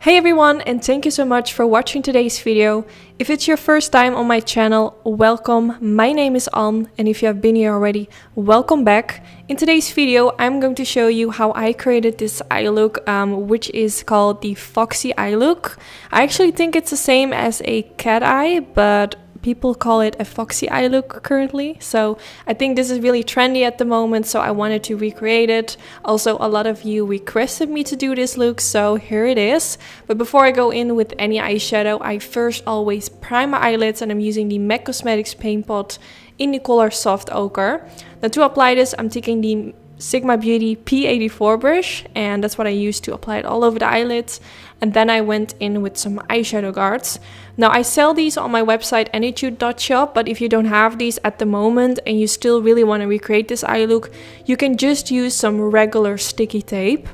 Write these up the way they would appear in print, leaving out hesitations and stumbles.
Hey everyone, and thank you so much for watching today's video. If it's your first time on my channel, welcome. My name is Anne, and if you have been here already, welcome back. In today's video, I'm going to show you how I created this eye look, which is called the foxy eye look. I actually think it's the same as a cat eye, but people call it a foxy eye look currently. So I think this is really trendy at the moment, so I wanted to recreate it. Also, a lot of you requested me to do this look, so here it is. But before I go in with any eyeshadow, I first always prime my eyelids, and I'm using the MAC Cosmetics paint pot in the color Soft Ochre. Now to apply this, I'm taking the Sigma Beauty P84 brush, and that's what I used to apply it all over the eyelids. And then I went in with some eyeshadow guards. Now I sell these on my website anytude.shop, but if you don't have these at the moment and you still really want to recreate this eye look, you can just use some regular sticky tape.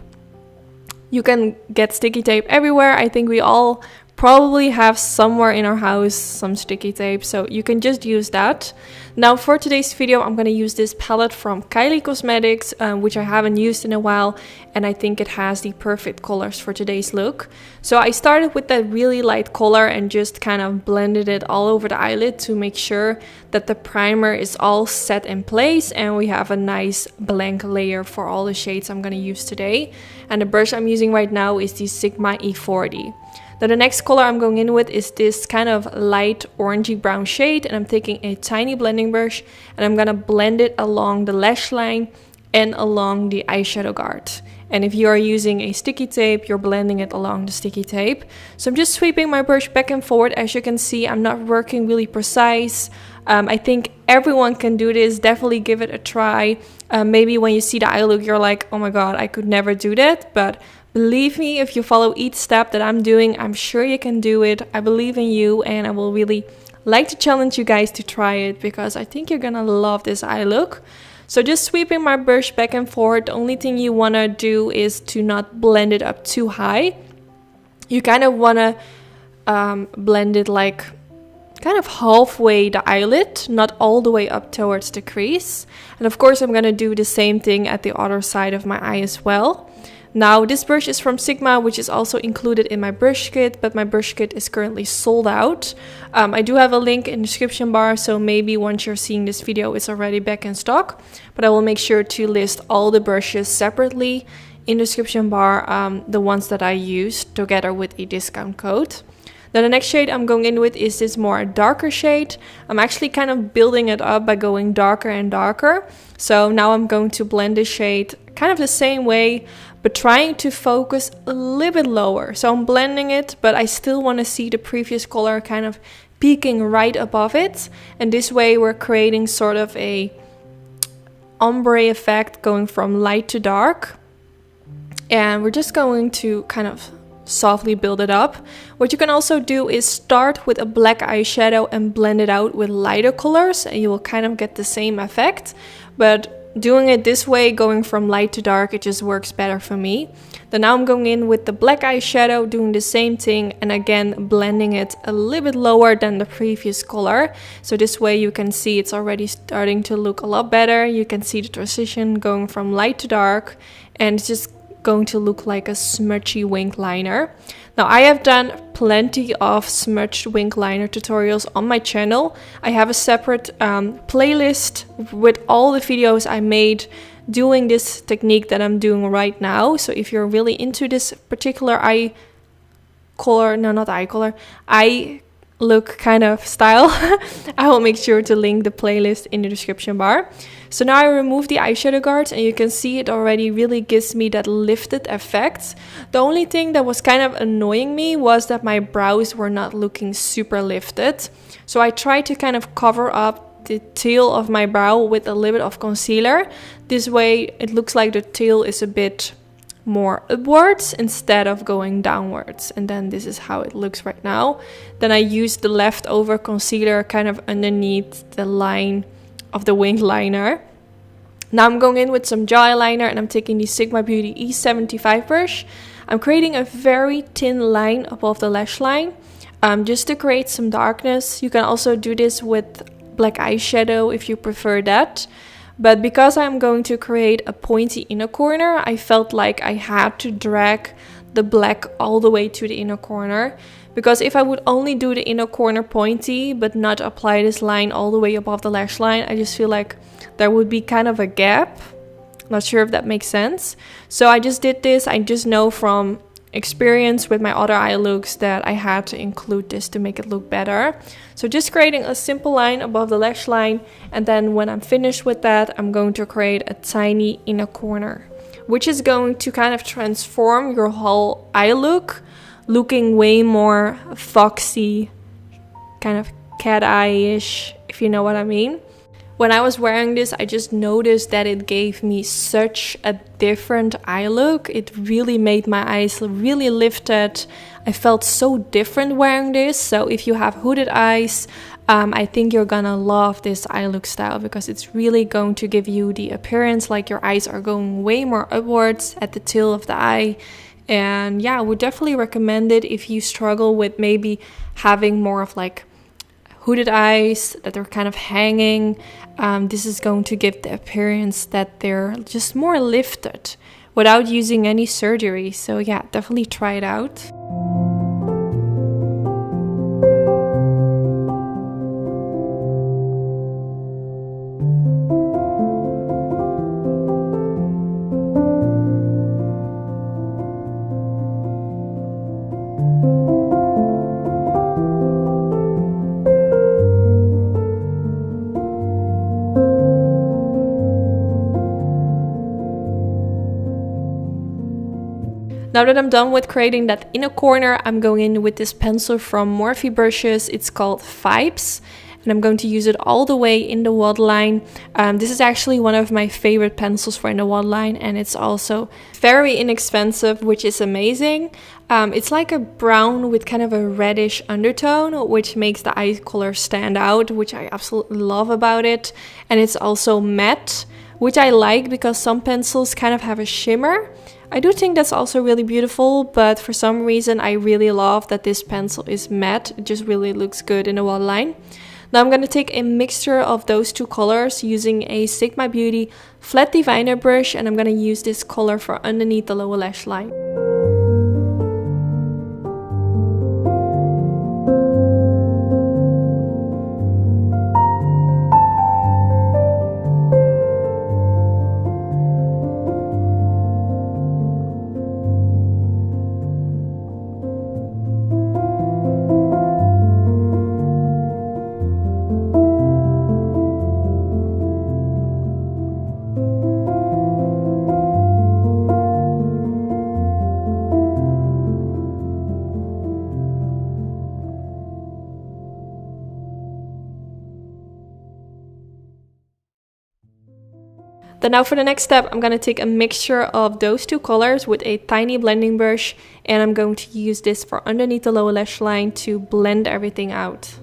You can get sticky tape everywhere. I think we all probably have somewhere in our house some sticky tape, so you can just use that. Now for today's video, I'm going to use this palette from Kylie Cosmetics, which I haven't used in a while, and I think it has the perfect colors for today's look. So I started with that really light color and just kind of blended it all over the eyelid to make sure that the primer is all set in place and we have a nice blank layer for all the shades I'm going to use today. And the brush I'm using right now is the Sigma E40. Now the next color I'm going in with is this kind of light orangey brown shade, and I'm taking a tiny blending brush and I'm gonna blend it along the lash line and along the eyeshadow guard. And if you are using a sticky tape, you're blending it along the sticky tape. So I'm just sweeping my brush back and forward. As you can see, I'm not working really precise. I think everyone can do this. Definitely give it a try. Maybe when you see the eye look, you're like, oh my god, I could never do that. But believe me, if you follow each step that I'm doing, I'm sure you can do it. I believe in you, and I will really like to challenge you guys to try it because I think you're gonna love this eye look. So just sweeping my brush back and forth. The only thing you wanna do is to not blend it up too high. You kind of wanna blend it like kind of halfway the eyelid, not all the way up towards the crease. And of course I'm gonna do the same thing at the other side of my eye as well. Now this brush is from Sigma, which is also included in my brush kit, but my brush kit is currently sold out. I do have a link in the description bar, so maybe once you're seeing this video it's already back in stock, but I will make sure to list all the brushes separately in the description bar, the ones that I used together with a discount code. Now the next shade I'm going in with is this more darker shade. I'm actually kind of building it up by going darker and darker. So now I'm going to blend the shade kind of the same way, but trying to focus a little bit lower. So I'm blending it, but I still want to see the previous color kind of peeking right above it. And this way we're creating sort of a ombre effect going from light to dark. And we're just going to kind of softly build it up. What you can also do is start with a black eyeshadow and blend it out with lighter colors, and you will kind of get the same effect. But doing it this way, going from light to dark, it just works better for me. Then now I'm going in with the black eyeshadow, doing the same thing, and again blending it a little bit lower than the previous color. So this way you can see it's already starting to look a lot better. You can see the transition going from light to dark, and it's just going to look like a smudgy wing liner. Now I have done plenty of smudged wing liner tutorials on my channel. I have a separate playlist with all the videos I made doing this technique that I'm doing right now. So if you're really into this particular eye look kind of style, I will make sure to link the playlist in the description bar. So now I remove the eyeshadow guards, and you can see it already really gives me that lifted effect. The only thing that was kind of annoying me was that my brows were not looking super lifted. So I tried to kind of cover up the tail of my brow with a little bit of concealer. This way it looks like the tail is a bit more upwards instead of going downwards, and then this is how it looks right now. Then I used the leftover concealer kind of underneath the line of the wing liner. Now I'm going in with some jaw eyeliner, and I'm taking the Sigma Beauty E75 brush. I'm creating a very thin line above the lash line, just to create some darkness. You can also do this with black eyeshadow if you prefer that. But because I'm going to create a pointy inner corner, I felt like I had to drag the black all the way to the inner corner. Because if I would only do the inner corner pointy but not apply this line all the way above the lash line, I just feel like there would be kind of a gap. Not sure if that makes sense. So I just did this. I just know from experience with my other eye looks that I had to include this to make it look better. So just creating a simple line above the lash line, and then when I'm finished with that, I'm going to create a tiny inner corner, which is going to kind of transform your whole eye look, looking way more foxy, kind of cat eye-ish, if you know what I mean. When I was wearing this, I just noticed that it gave me such a different eye look. It really made my eyes really lifted. I felt so different wearing this. So if you have hooded eyes, I think you're gonna love this eye look style, because it's really going to give you the appearance like your eyes are going way more upwards at the tail of the eye. And yeah, I would definitely recommend it if you struggle with maybe having more of like hooded eyes that are kind of hanging. This is going to give the appearance that they're just more lifted without using any surgery. So yeah, definitely try it out. Now that I'm done with creating that inner corner, I'm going in with this pencil from Morphe brushes. It's called Vibes, and I'm going to use it all the way in the waterline. This is actually one of my favorite pencils for in the waterline, and it's also very inexpensive, which is amazing. It's like a brown with kind of a reddish undertone, which makes the eye color stand out, which I absolutely love about it. And it's also matte, which I like because some pencils kind of have a shimmer. I do think that's also really beautiful, but for some reason I really love that this pencil is matte. It just really looks good in the waterline. Now I'm going to take a mixture of those two colors using a Sigma Beauty flat diviner brush, and I'm going to use this color for underneath the lower lash line. Then now for the next step, I'm going to take a mixture of those two colors with a tiny blending brush, and I'm going to use this for underneath the lower lash line to blend everything out.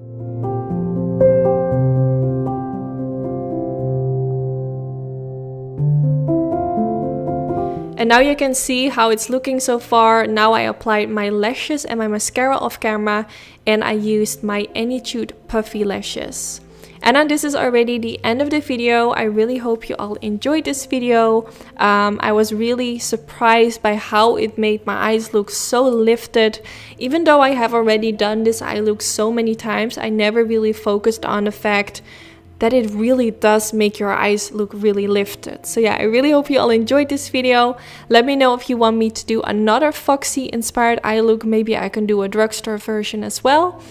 And now you can see how it's looking so far. Now I applied my lashes and my mascara off camera, and I used my Anytude puffy lashes. And then this is already the end of the video. I really hope you all enjoyed this video. I was really surprised by how it made my eyes look so lifted. Even though I have already done this eye look so many times, I never really focused on the fact that it really does make your eyes look really lifted. So yeah, I really hope you all enjoyed this video. Let me know if you want me to do another Foxy inspired eye look. Maybe I can do a drugstore version as well.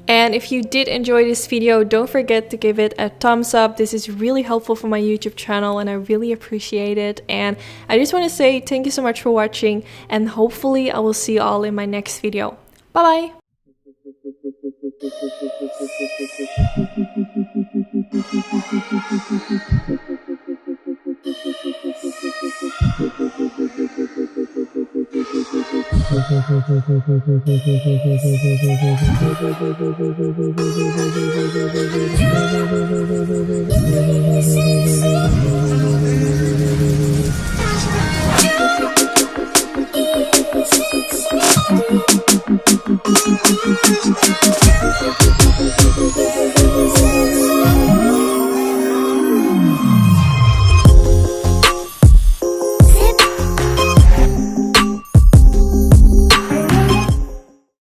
And if you did enjoy this video, don't forget to give it a thumbs up. This is really helpful for my YouTube channel and I really appreciate it. And I just want to say thank you so much for watching, and hopefully I will see you all in my next video. Bye bye.